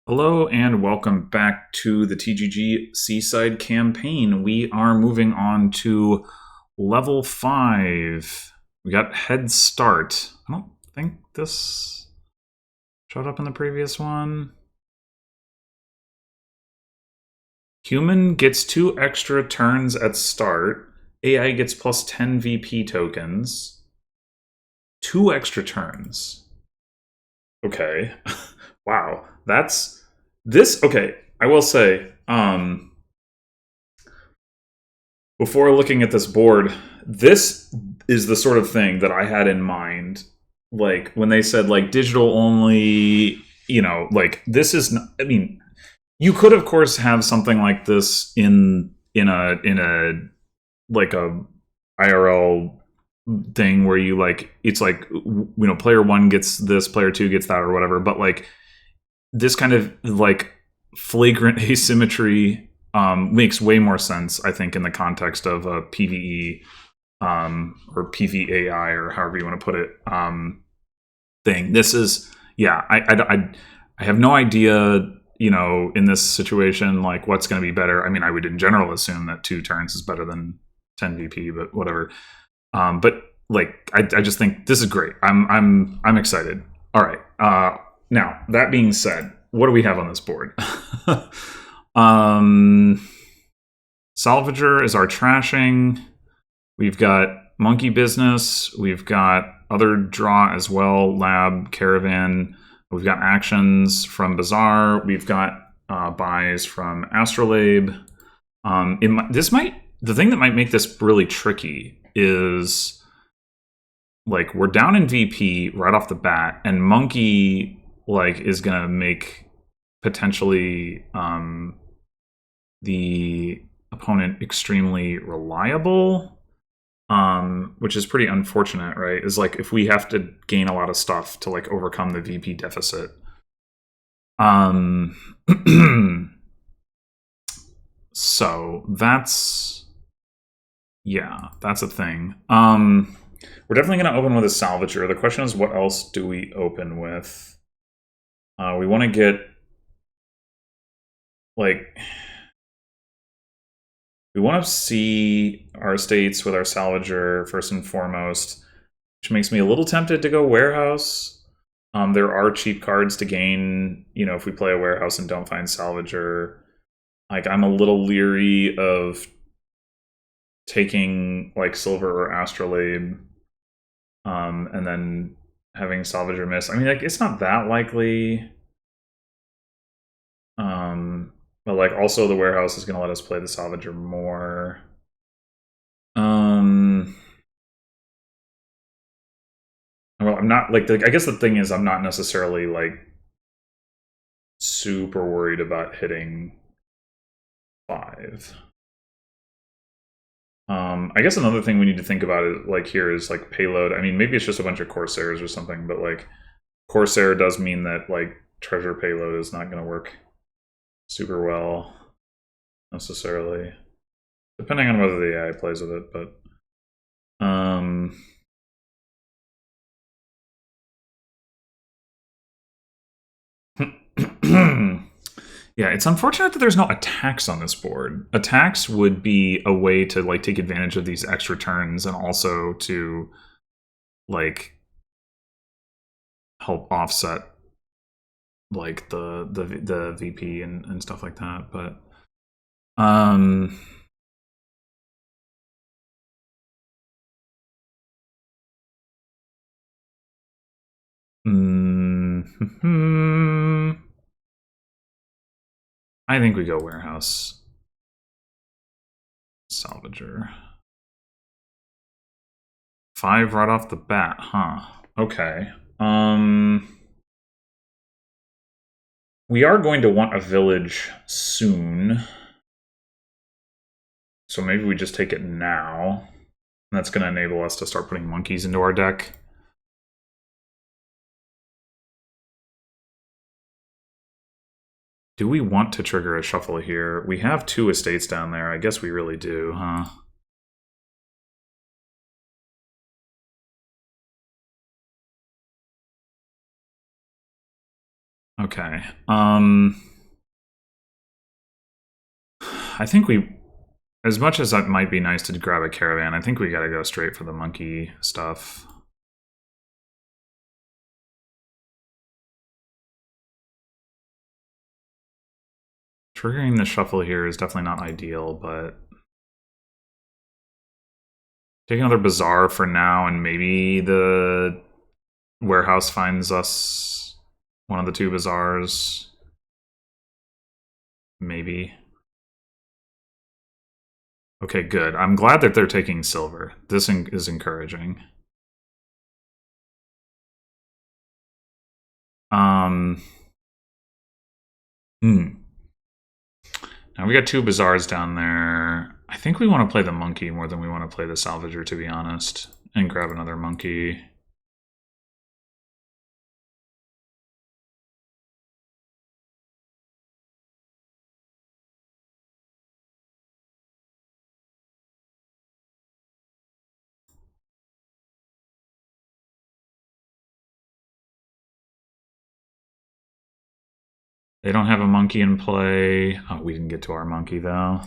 Hello and welcome back to the TGG Seaside campaign. We are moving on to level 5. We got Head Start. I don't think this showed up in the previous one. Human gets 2 extra turns at start. AI gets plus 10 VP tokens. 2 extra turns. Okay. Wow. That's this. Okay. I will say, before looking at this board, this is the sort of thing that I had in mind. Like when they said like digital only, like this is. I mean, you could of course have something like this in a like a IRL thing where you like it's like player 1 gets this, player 2 gets that, or whatever. But like this kind of like flagrant asymmetry makes way more sense, I think, in the context of a PVE or PVAI or however you want to put it thing. This is, yeah, I have no idea, in this situation, like what's going to be better. I mean, I would in general assume that 2 turns is better than 10 VP, but whatever. But like, I just think this is great. I'm excited. All right. Now, that being said, what do we have on this board? Salvager is our trashing. We've got Monkey Business. We've got other draw as well. Lab, Caravan. We've got actions from Bazaar. We've got buys from Astrolabe. The thing that might make this really tricky is like we're down in VP right off the bat, and Monkey like is gonna make potentially the opponent extremely reliable, which is pretty unfortunate, right? Is like if we have to gain a lot of stuff to like overcome the VP deficit. So that's a thing. We're definitely going to open with a Salvager. The question is, what else do we open with? We want to get like we want to see our estates with our Salvager first and foremost, which makes me a little tempted to go Warehouse. There are cheap cards to gain, if we play a Warehouse and don't find Salvager. Like, I'm a little leery of taking like Silver or Astrolabe, and then having Salvager miss. I mean, like, it's not that likely. But like, also the Warehouse is going to let us play the Salvager more. Well, I'm not like I guess the thing is I'm not necessarily like super worried about hitting 5. I guess another thing we need to think about is like here is like payload. I mean, maybe it's just a bunch of Corsairs or something, but like Corsair does mean that like treasure payload is not going to work super well necessarily, depending on whether the AI plays with it. But yeah, it's unfortunate that there's no attacks on this board. Attacks would be a way to like take advantage of these extra turns and also to like help offset like the VP and stuff like that. But I think we go Warehouse. Salvager. 5 right off the bat, huh? Okay. We are going to want a village soon. So maybe we just take it now. That's going to enable us to start putting monkeys into our deck. Do we want to trigger a shuffle here? We have 2 estates down there. I guess we really do, huh? Okay. I think we, as much as it might be nice to grab a caravan, I think we gotta go straight for the monkey stuff. Triggering the shuffle here is definitely not ideal, but take another bazaar for now, and maybe the warehouse finds us one of the two bazaars. Maybe. Okay, good. I'm glad that they're taking silver. This is encouraging. Now we got two bazaars down there. I think we want to play the monkey more than we want to play the salvager, to be honest, and grab another monkey. They don't have a monkey in play. Oh, we didn't get to our monkey, though.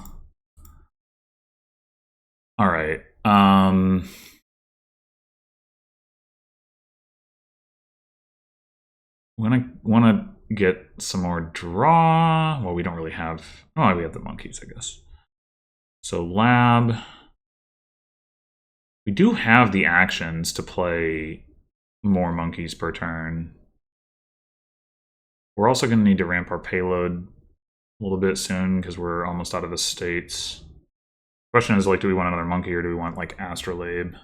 All right. Want to get some more draw. Well, we don't really have. Oh, we have the monkeys, I guess. So lab. We do have the actions to play more monkeys per turn. We're also going to need to ramp our payload a little bit soon because we're almost out of estates. Question is, like, do we want another monkey or do we want, like, astrolabe?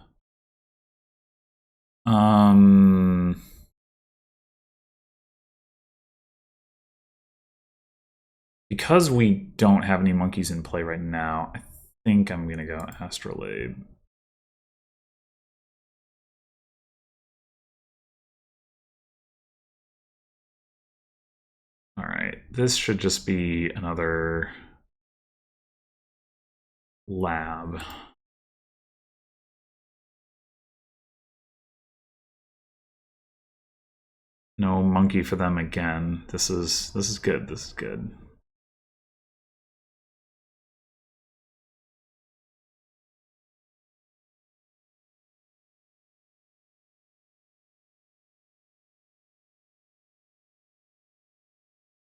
Because we don't have any monkeys in play right now, I think I'm going to go astrolabe. All right, this should just be another lab. No monkey for them again. This is good. This is good.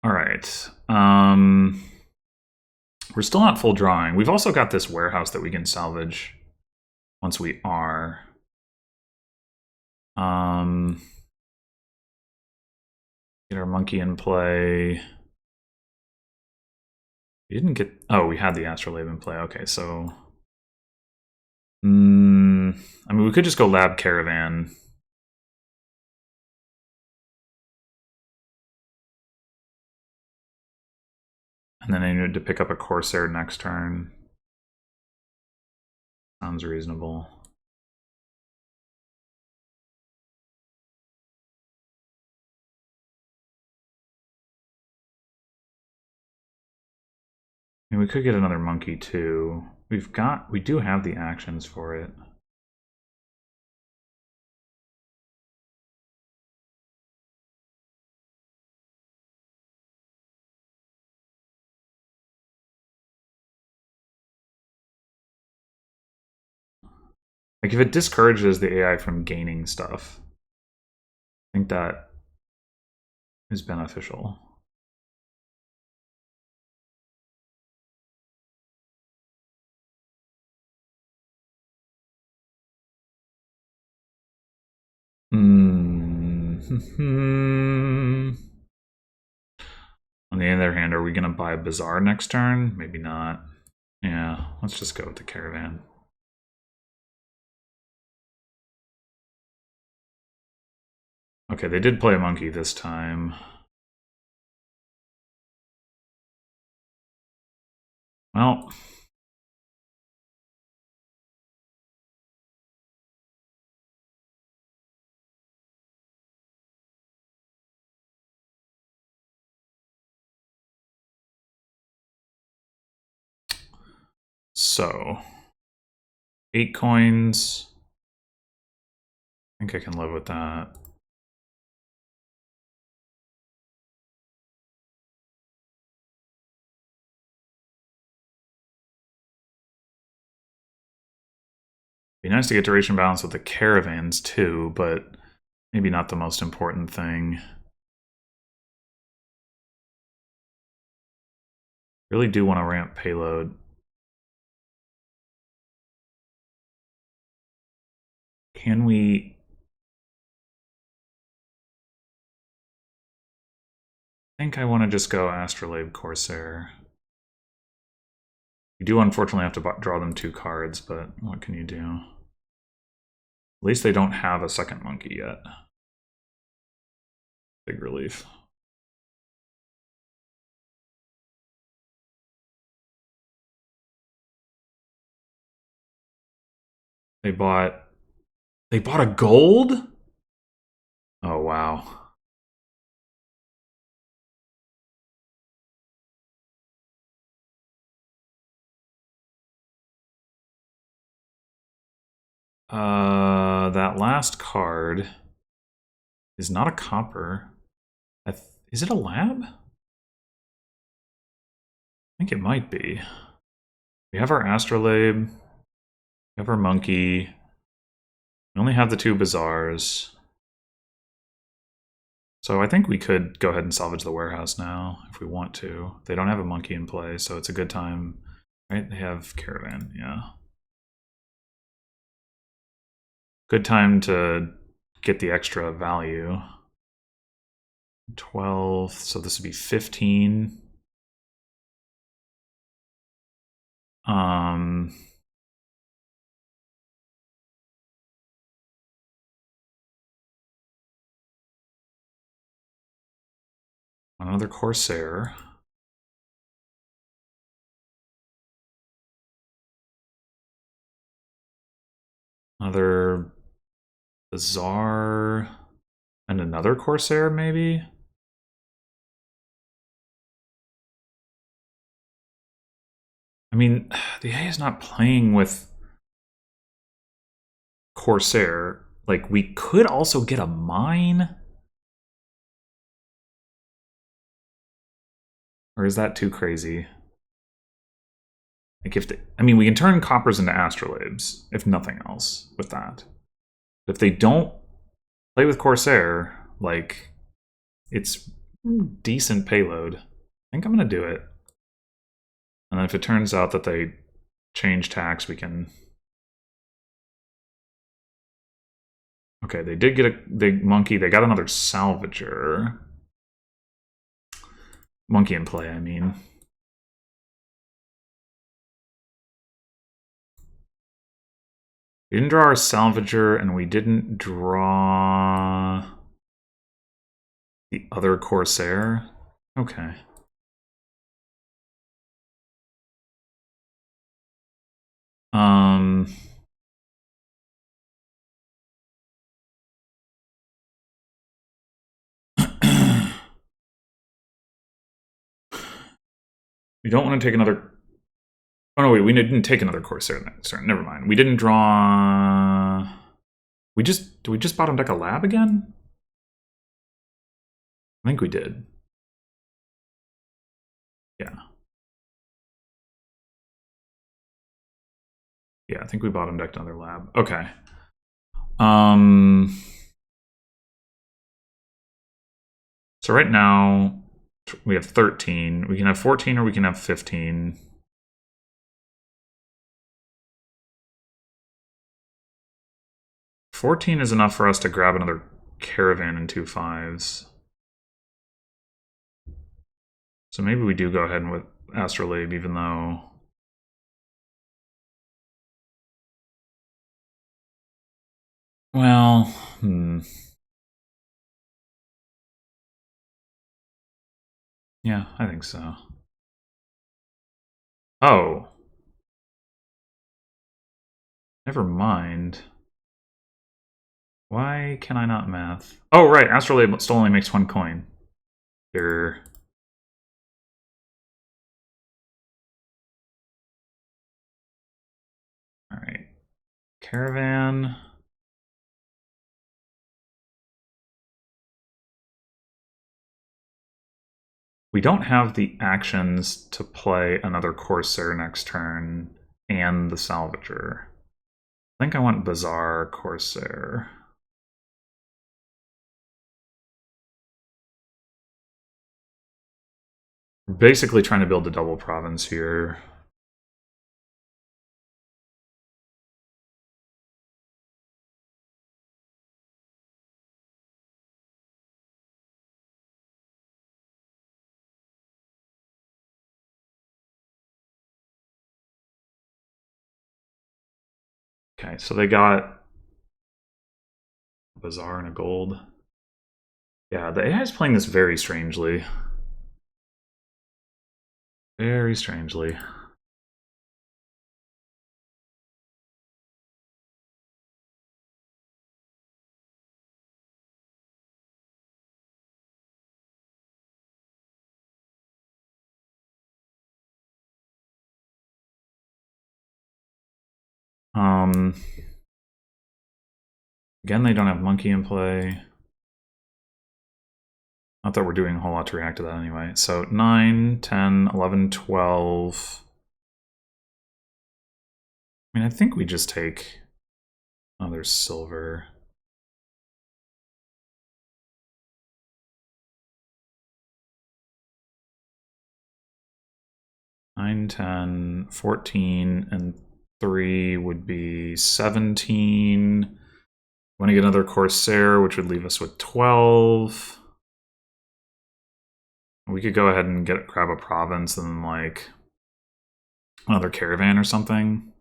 All right. We're still not full drawing. We've also got this warehouse that we can salvage once we are. Get our monkey in play. We didn't get... Oh, we had the astrolabe in play. Okay, so... I mean, we could just go lab caravan. And then I need to pick up a corsair next turn. Sounds reasonable. And we could get another monkey too. We do have the actions for it. Like, if it discourages the AI from gaining stuff, I think that is beneficial. On the other hand, are we going to buy a bazaar next turn? Maybe not. Yeah, let's just go with the caravan. Okay, they did play a monkey this time. Well... So, 8 coins. I think I can live with that. Be nice to get duration balance with the caravans too, but maybe not the most important thing. Really do want to ramp payload. Can we... I think I want to just go Astrolabe Corsair. You do unfortunately have to draw them 2 cards, but what can you do? At least they don't have a second monkey yet. Big relief. They bought a gold? Oh, wow. That last card is not a copper. Is it a lab? I think it might be. We have our Astrolabe. We have our monkey. We only have the 2 bazaars. So I think we could go ahead and salvage the warehouse now if we want to. They don't have a monkey in play, so it's a good time. Right? They have caravan, yeah. Good time to get the extra value. 12, so this would be 15. Another Corsair. Another Bazaar. And another Corsair, maybe? I mean, the AI is not playing with Corsair. Like, we could also get a mine? Or is that too crazy? Like if they, I mean, we can turn coppers into astrolabes, if nothing else, with that. If they don't play with Corsair, like, it's decent payload. I think I'm going to do it. And then if it turns out that they change tax, we can... Okay, they did get a big monkey. They got another salvager. Monkey in play, I mean. We didn't draw our salvager, and we didn't draw the other Corsair. Okay. We don't want to take another... Oh no, wait, we didn't take another Corsair next turn. Never mind. We didn't draw... Did we just bottom deck a lab again? I think we did. Yeah. Yeah, I think we bottom decked another lab. Okay. So right now, we have 13. We can have 14 or we can have 15. $14 is enough for us to grab another caravan and 2 5s. So maybe we do go ahead and with Astrolabe, even though... Well, Yeah, I think so. Oh. Never mind. Why can I not math? Oh, right. Astrolabe still only makes 1 coin. Here. Alright. Caravan. We don't have the actions to play another Corsair next turn and the Salvager. I think I want Bazaar Corsair. We're basically trying to build a double province here. Okay, so they got a Bazaar and a gold. Yeah, the AI is playing this very strangely. Very strangely. Again, they don't have monkey in play. Not that we're doing a whole lot to react to that anyway. So 9, 10, 11, 12. I mean, I think we just take... Oh, there's silver. Nine, 10, 14, and 3 would be 17. Want to get another Corsair, which would leave us with 12. We could go ahead and grab a province and like another caravan or something.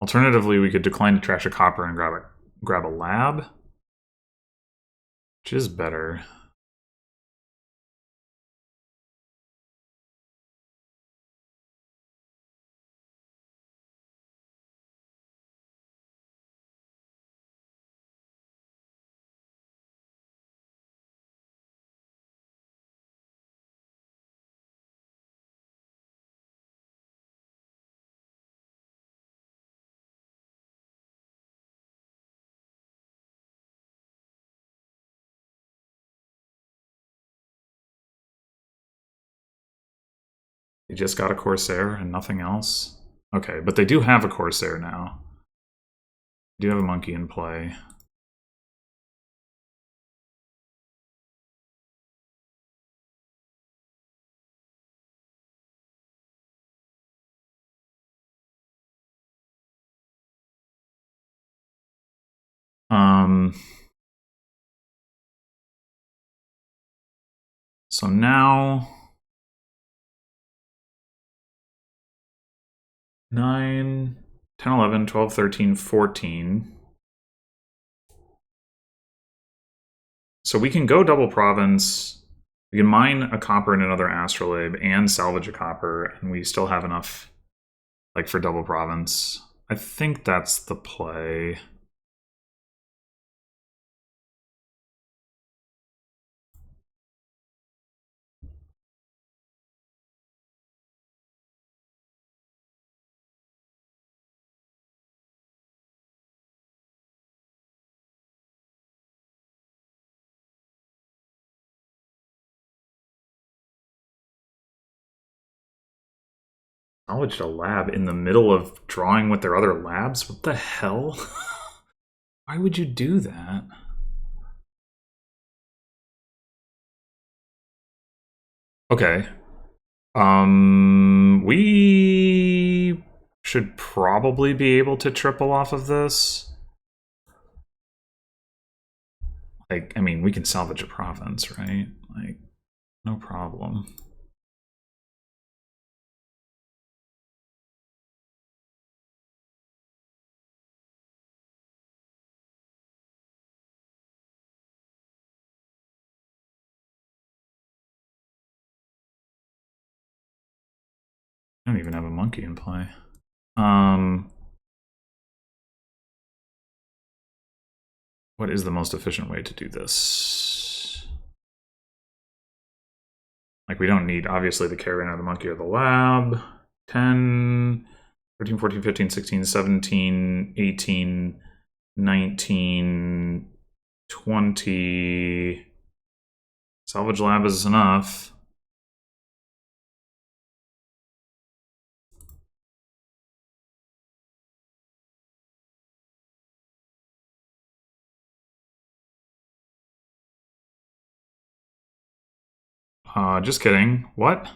Alternatively, we could decline to trash a copper and grab a lab, which is better. They just got a Corsair and nothing else. Okay, but they do have a Corsair now. They do have a monkey in play. So now 9, 10, 11, 12, 13, 14. So we can go double province. We can mine a copper and another astrolabe and salvage a copper, and we still have enough like for double province. I think that's the play. Salvaged a lab in the middle of drawing with their other labs? What the hell? Why would you do that? Okay. We should probably be able to triple off of this. Like, I mean, we can salvage a province, right? Like, no problem. I don't even have a monkey in play. What is the most efficient way to do this? Like, we don't need, obviously, the caravan or the monkey or the lab. 10, 13, 14, 15, 16, 17, 18, 19, 20. Salvage lab is enough. Just kidding. What?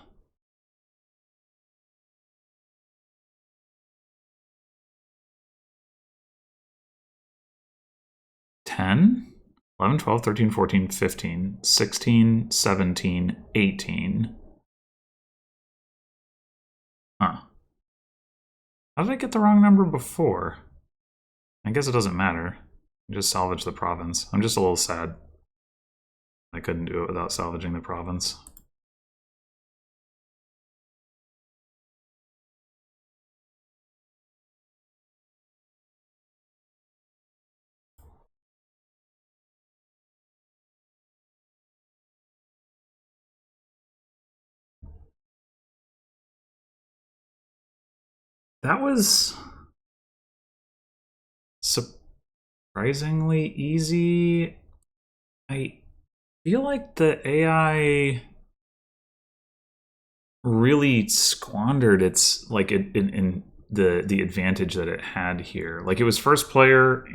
Ten? 11, 12, 13, 14, 15, 16, 17, 18. Huh. How did I get the wrong number before? I guess it doesn't matter. Just salvage the province. I'm just a little sad I couldn't do it without salvaging the province. That was surprisingly easy. I feel like the AI really squandered its like in the advantage that it had here. Like it was first player.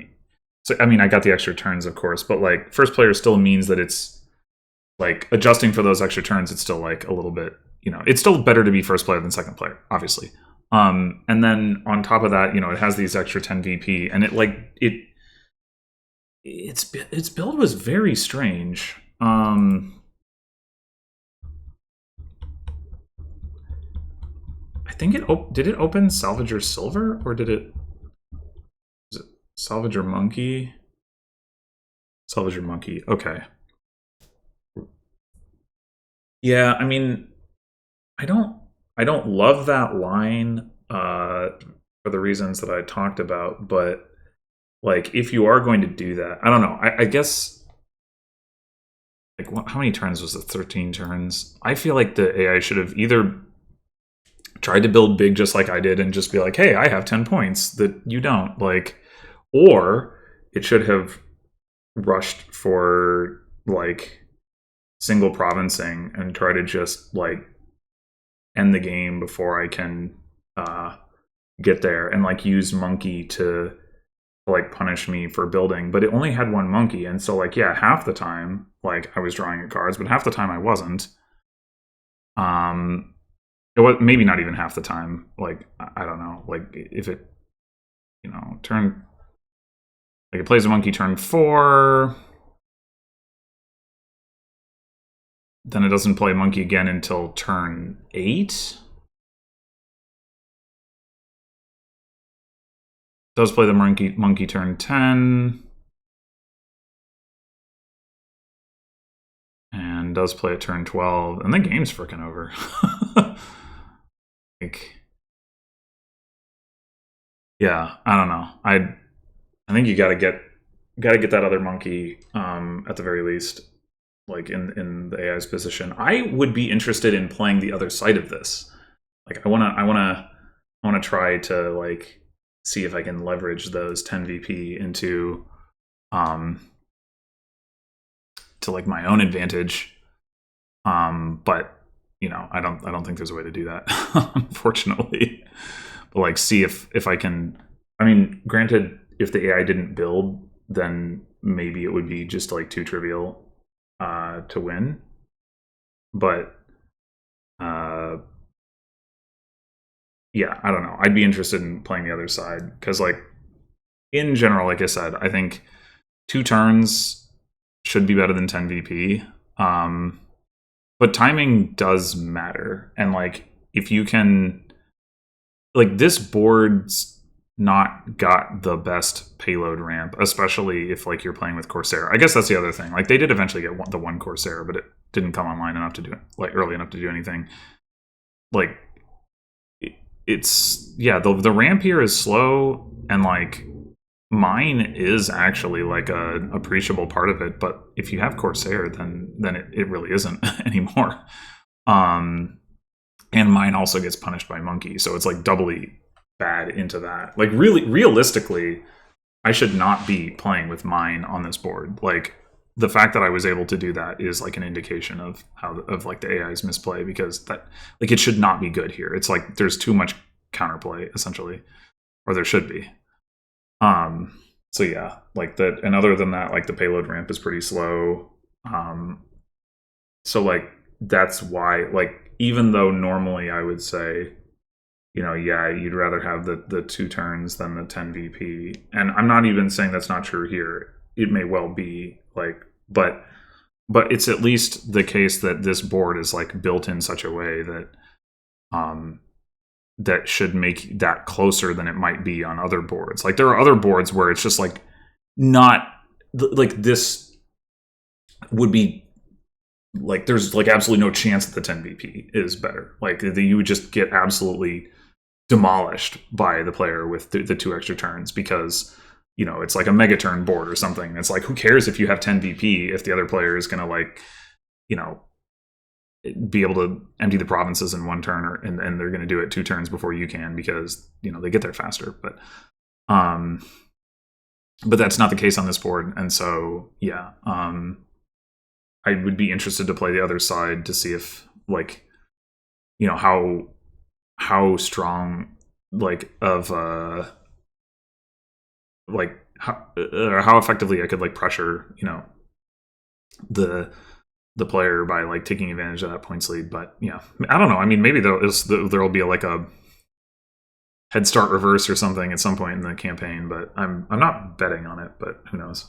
So I mean, I got the extra turns, of course, but like first player still means that it's like adjusting for those extra turns. It's still like a little bit, it's still better to be first player than second player, obviously. And then on top of that, it has these extra 10 VP, and its build was very strange. I think did it open Salvager Silver, or was it Salvager Monkey? Salvager Monkey. Okay. Yeah, I mean, I don't love that line for the reasons that I talked about, but like if you are going to do that, I don't know. I guess like how many turns was it? 13 turns. I feel like the AI should have either tried to build big just like I did and just be like, hey, I have 10 points that you don't, like, or it should have rushed for like single provincing and try to just like end the game before I can get there, and like use monkey to like punish me for building. But it only had one monkey, and so like, yeah, half the time like I was drawing at cards, but half the time I wasn't. It was maybe not even half the time. Like I don't know. Like if it, turn, like it plays a monkey turn 4, then it doesn't play monkey again until turn 8. Does play the monkey turn 10. And does play at turn 12. And the game's freaking over. Like, yeah, I don't know. I think you gotta get that other monkey at the very least, like in the AI's position. I would be interested in playing the other side of this. Like I wanna try to like see if I can leverage those 10 VP into to like my own advantage. But I don't think there's a way to do that, unfortunately. But like see if I can. I mean, granted, if the AI didn't build, then maybe it would be just like too trivial to win. But yeah, I don't know. I'd be interested in playing the other side because, like, in general, like I said, I think 2 turns should be better than 10 VP. But timing does matter, and like if you can, like this board's not got the best payload ramp, especially if like you're playing with Corsair. I guess that's the other thing. Like they did eventually get the one Corsair, but it didn't come online enough to do it, like early enough to do anything. Like it's the ramp here is slow, and like mine is actually like a appreciable part of it. But if you have Corsair, then it really isn't anymore. And mine also gets punished by monkey, so it's like doubly bad into that. Like really, realistically, I should not be playing with mine on this board. Like the fact that I was able to do that is like an indication of how of like the AI's misplay, because that like it should not be good here. It's like there's too much counterplay essentially, or there should be. So yeah, like that. And other than that, like the payload ramp is pretty slow. So like that's why, like, even though normally I would say, you know, yeah, you'd rather have the 2 turns than the 10 VP. And I'm not even saying that's not true here. It may well be, like, but it's at least the case that this board is like built in such a way that that should make that closer than it might be on other boards. Like there are other boards where it's just like not like this would be like there's like absolutely no chance that the 10 VP is better. Like you would just get absolutely demolished by the player with the 2 extra turns, because you know it's like a mega turn board or something. And it's like, who cares if you have 10 VP if the other player is gonna, like, you know, be able to empty the provinces in 1 turn, and they're going to do it 2 turns before you can, because you know they get there faster. But that's not the case on this board. And so yeah, I would be interested to play the other side to see if, like, you know, how strong, like, of like how effectively I could like pressure, you know, the player by like taking advantage of that points lead. But yeah, I don't know. I mean, maybe there'll be like a head start reverse or something at some point in the campaign, but I'm not betting on it, but who knows.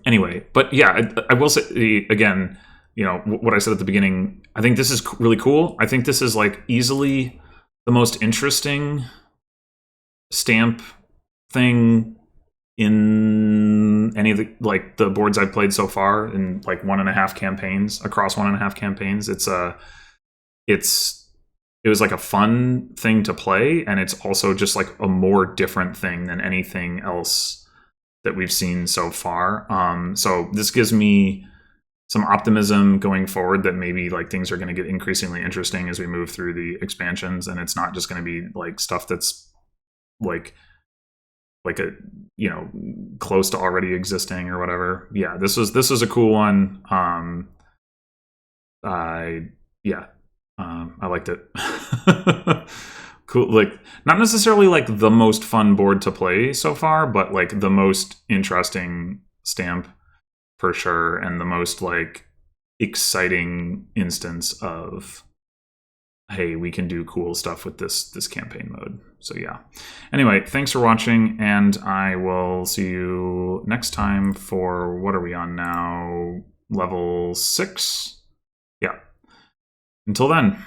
Anyway, but yeah, I will say again, you know, what I said at the beginning, I think this is really cool. I think this is like easily the most interesting stamp thing in any of the, like, the boards I've played so far in like 1.5 campaigns, across 1.5 campaigns. It was like a fun thing to play, and it's also just like a more different thing than anything else that we've seen so far. So this gives me some optimism going forward that maybe like things are going to get increasingly interesting as we move through the expansions, and it's not just going to be like stuff that's like a, you know, close to already existing or whatever. Yeah, this was a cool one. I liked it. Cool. Like, not necessarily like the most fun board to play so far, but like the most interesting stamp for sure, and the most like exciting instance of, hey, we can do cool stuff with this campaign mode. So yeah. Anyway, thanks for watching, and I will see you next time for, what are we on now? Level 6? Yeah. Until then.